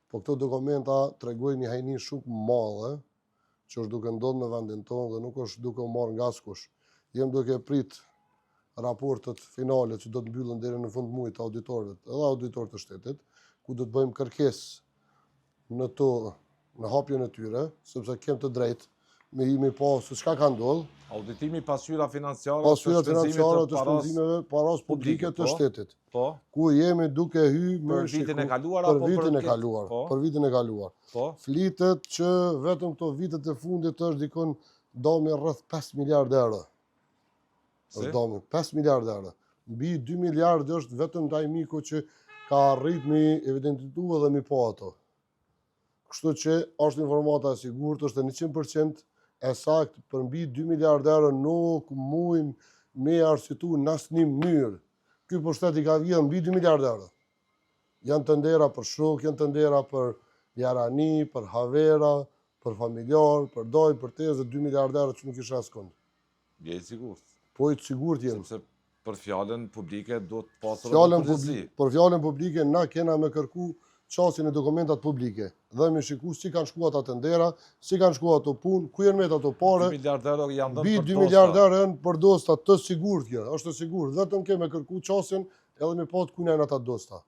Po këto dokumenta tregojnë një hajni shumë madhe që është duke ndodhur në vendin tonë dhe nuk është duke u marrë nga askush. Jem duke prit raportet finale që do të mbyllen deri në fund muajit të auditorëve, edhe auditorët të shtetit, ku do të bëjmë kërkesë në hapjen e tyre, sepse kemë të drejtë me imi pa se çka ka ndodhur. Auditimi pasyra financiare të shpenzimeve paras publike të shtetit. Po. Ku jemi duke hyrë për vitin e kaluar për vitin e kaluar. Për vitin e kaluar. Po. Flitet që vetëm këto vitet e fundit është dikon dami rreth 5 miliardë euro. Është dami 5 miliardë euro. Mbi 2 miliardë është vetëm ndaj miku që ka arrit me evidentuar dhe me pa ato. Kështu që është informata e sigurt, është 100% e sakt, për mbi 2 miliardë euro nuk mujnë me arsyetu në asnjë mënyrë. Ky pushtet i ka vjedhur mbi 2 miliardë euro. Janë të ndera për shok, janë të ndera për jarani, për havera, për familjar, për doj, për tezë, 2 miliardë euro që nuk isha askund. Je i sigurt? Po i sigurt jem. Sepse për fjalën publike do të pasur përgjegjësi. Për fjalën publike na kena me kërku qasjen e dokumentat publike. Dhe me shiku si kanë shkuat ato ndera, si kanë shkuat ato punë, ku janë met ato pare. 2 miliardë euro janë dhënë për dosta. 2 miliardë euro janë për dosta, të sigurt kjo, është të sigurt. Vetëm ke me kërku qasjen edhe me pat ku janë ata dosta.